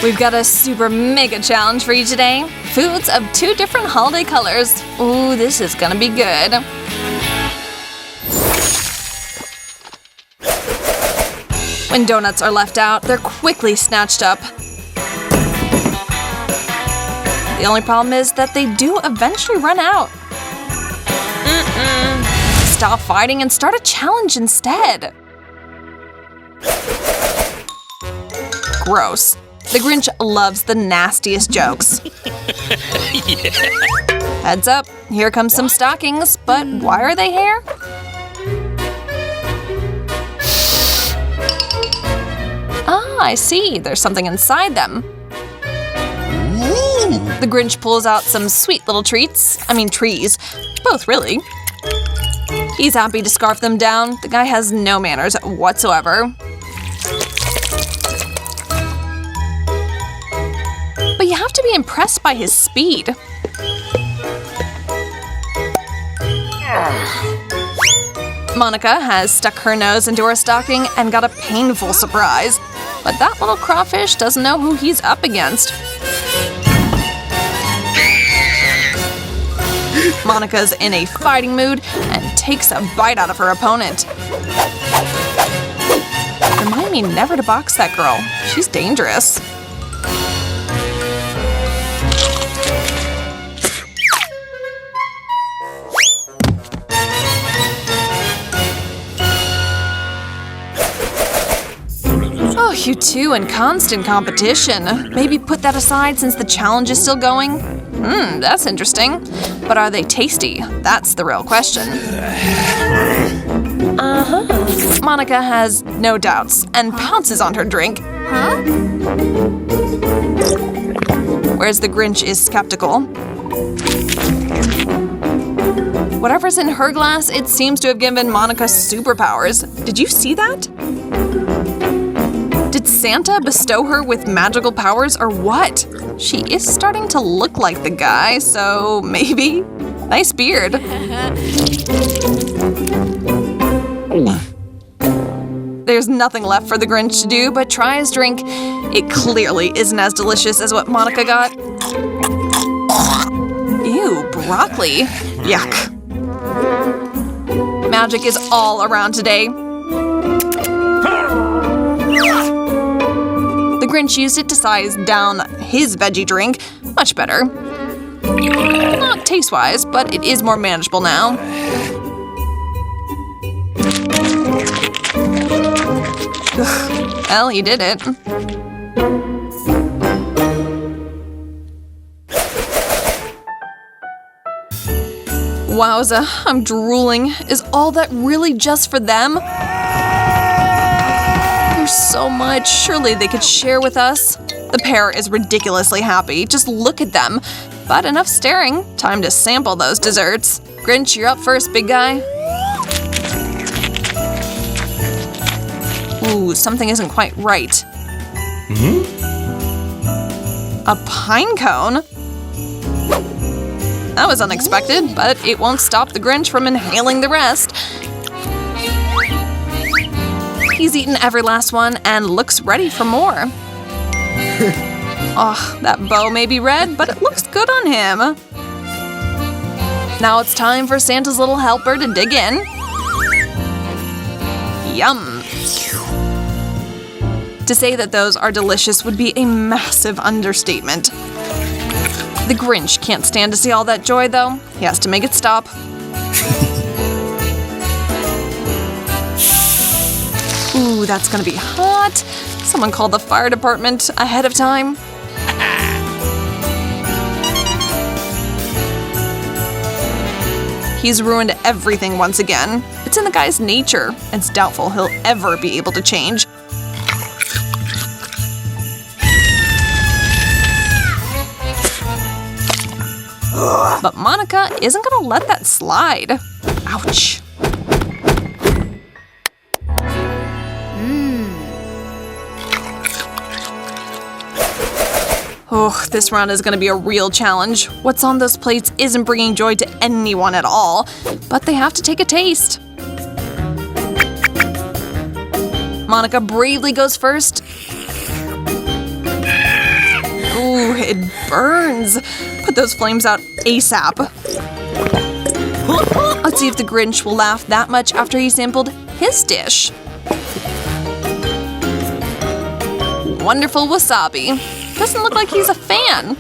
We've got a super mega challenge for you today. Foods of 2 different holiday colors. Ooh, this is gonna be good. When donuts are left out, they're quickly snatched up. The only problem is that they do eventually run out. Stop fighting and start a challenge instead. Gross. The Grinch loves the nastiest jokes. Heads up, here comes some stockings, but why are they here? Ah, I see, there's something inside them. The Grinch pulls out some sweet little treats. I mean trees. Both, really. He's happy to scarf them down. The guy has no manners whatsoever. But you have to be impressed by his speed. Monica has stuck her nose into her stocking and got a painful surprise. But that little crawfish doesn't know who he's up against. Monica's in a fighting mood and takes a bite out of her opponent. Remind me never to box that girl. She's dangerous. Oh, you two in constant competition. Maybe put that aside since the challenge is still going? That's interesting. But are they tasty? That's the real question. Monica has no doubts and pounces on her drink. Whereas the Grinch is skeptical. Whatever's in her glass, it seems to have given Monica superpowers. Did you see that? Did Santa bestow her with magical powers or what? She is starting to look like the guy, so maybe. Nice beard. There's nothing left for the Grinch to do but try his drink. It clearly isn't as delicious as what Monica got. Ew, broccoli. Yuck. Magic is all around today. The Grinch used it to size down his veggie drink. Much better. Not taste-wise, but it is more manageable now. Ugh. Well, he did it. Wowza, I'm drooling. Is all that really just for them? There's so much. Surely they could share with us. The pair is ridiculously happy. Just look at them. But enough staring. Time to sample those desserts. Grinch, you're up first, big guy. Ooh, something isn't quite right. A pine cone? That was unexpected, but it won't stop the Grinch from inhaling the rest. He's eaten every last one and looks ready for more. Oh, that bow may be red, but it looks good on him. Now it's time for Santa's little helper to dig in. Yum. To say that those are delicious would be a massive understatement. The Grinch can't stand to see all that joy, though. He has to make it stop. Ooh, that's gonna be hot. Someone called the fire department ahead of time. He's ruined everything once again. It's in the guy's nature. It's doubtful he'll ever be able to change. But Monica isn't gonna let that slide. Ouch. Oh, this round is gonna be a real challenge. What's on those plates isn't bringing joy to anyone at all, but they have to take a taste. Monica bravely goes first. it burns. Put those flames out ASAP. Let's see if the Grinch will laugh that much after he sampled his dish. Wonderful wasabi. Doesn't look like he's a fan.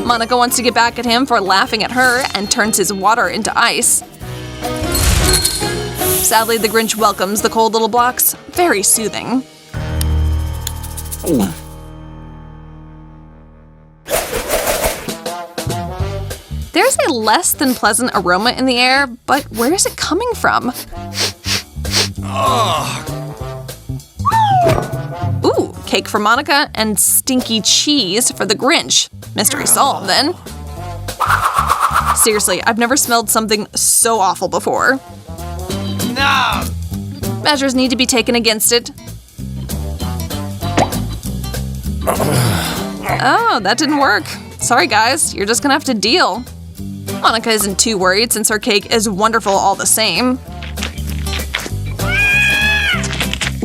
Monica wants to get back at him for laughing at her and turns his water into ice. Sadly, the Grinch welcomes the cold little blocks. Very soothing. There's a less than pleasant aroma in the air, but where is it coming from? Ooh, cake for Monica and stinky cheese for the Grinch. Mystery solved, then. Seriously, I've never smelled something so awful before. No! Measures need to be taken against it. Oh, that didn't work. Sorry, guys, you're just gonna have to deal. Monica isn't too worried since her cake is wonderful all the same.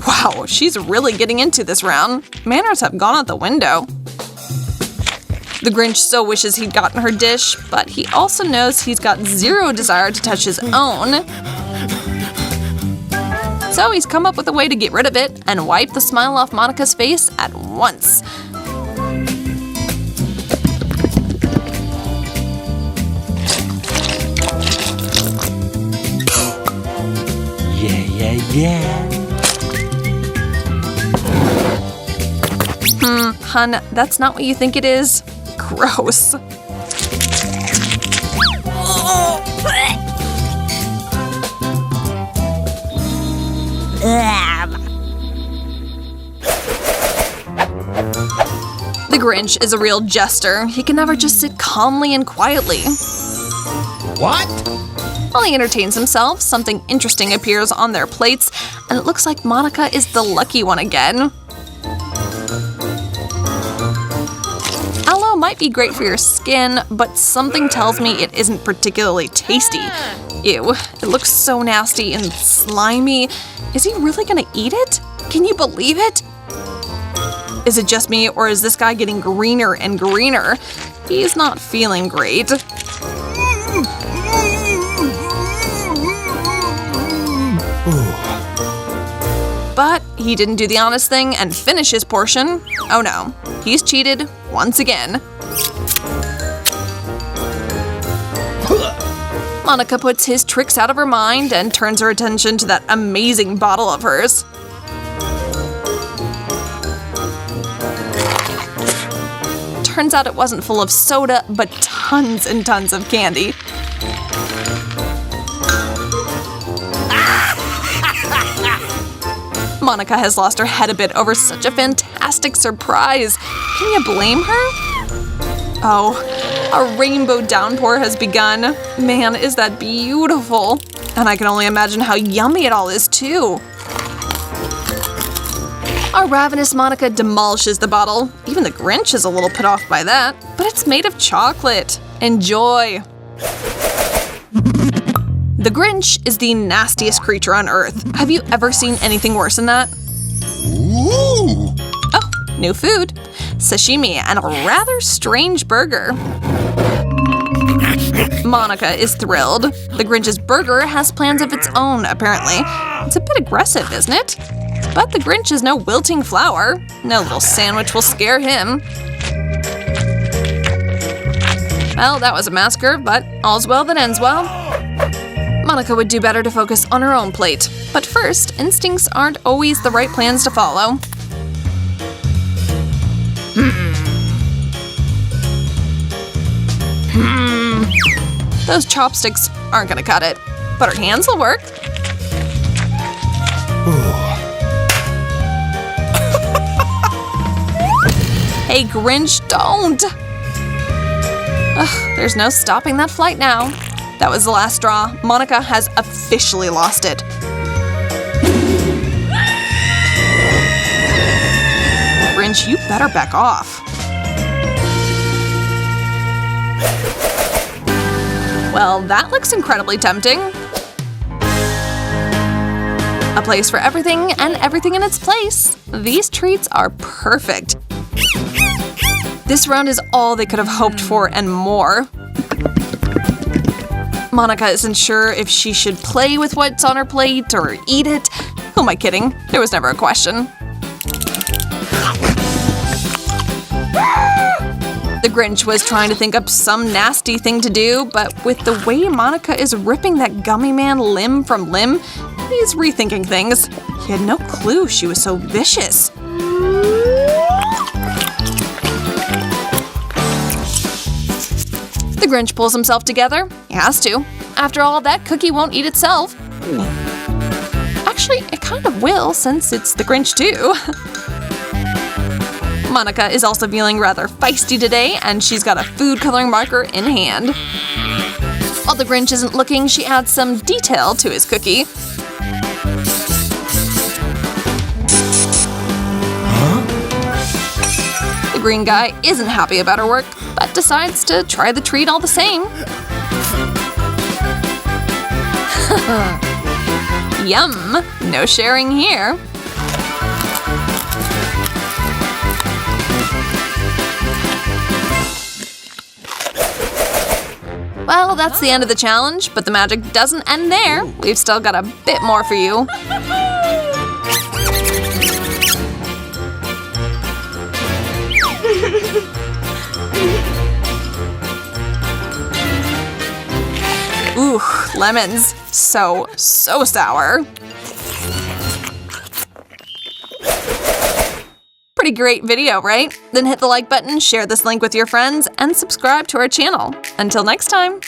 Wow, she's really getting into this round. Manners have gone out the window. The Grinch so wishes he'd gotten her dish, but he also knows he's got zero desire to touch his own. So he's come up with a way to get rid of it and wipe the smile off Monica's face at once. Yeah. Hun, that's not what you think it is. Gross. The Grinch is a real jester. He can never just sit calmly and quietly. What? While he entertains himself, something interesting appears on their plates, and it looks like Monica is the lucky one again. Aloe might be great for your skin, but something tells me it isn't particularly tasty. Ew, it looks so nasty and slimy. Is he really gonna eat it? Can you believe it? Is it just me, or is this guy getting greener and greener? He's not feeling great. But he didn't do the honest thing and finish his portion. Oh no, he's cheated once again. Monica puts his tricks out of her mind and turns her attention to that amazing bottle of hers. Turns out it wasn't full of soda, but tons and tons of candy. Monica has lost her head a bit over such a fantastic surprise. Can you blame her? Oh, a rainbow downpour has begun. Man, is that beautiful. And I can only imagine how yummy it all is, too. Our ravenous Monica demolishes the bottle. Even the Grinch is a little put off by that. But it's made of chocolate. Enjoy. The Grinch is the nastiest creature on Earth. Have you ever seen anything worse than that? Ooh. Oh, new food. Sashimi and a rather strange burger. Monica is thrilled. The Grinch's burger has plans of its own, apparently. It's a bit aggressive, isn't it? But the Grinch is no wilting flower. No little sandwich will scare him. Well, that was a massacre, but all's well that ends well. Monica would do better to focus on her own plate. But first, instincts aren't always the right plans to follow. Those chopsticks aren't gonna cut it, but her hands will work. Hey, Grinch, don't! Ugh, there's no stopping that flight now. That was the last straw. Monica has officially lost it. Grinch, you better back off. Well, that looks incredibly tempting. A place for everything and everything in its place. These treats are perfect. This round is all they could have hoped for and more. Monica isn't sure if she should play with what's on her plate or eat it. Who am I kidding? There was never a question. The Grinch was trying to think up some nasty thing to do, but with the way Monica is ripping that gummy man limb from limb, he's rethinking things. He had no clue she was so vicious. The Grinch pulls himself together. He has to. After all, that cookie won't eat itself. Actually, it kind of will, since it's the Grinch too. Monica is also feeling rather feisty today, and she's got a food coloring marker in hand. While the Grinch isn't looking, she adds some detail to his cookie. The green guy isn't happy about her work, but decides to try the treat all the same. Yum! No sharing here. Well, that's the end of the challenge, but the magic doesn't end there. We've still got a bit more for you. Ooh, lemons. So sour. Pretty great video, right? Then hit the like button, share this link with your friends, and subscribe to our channel. Until next time!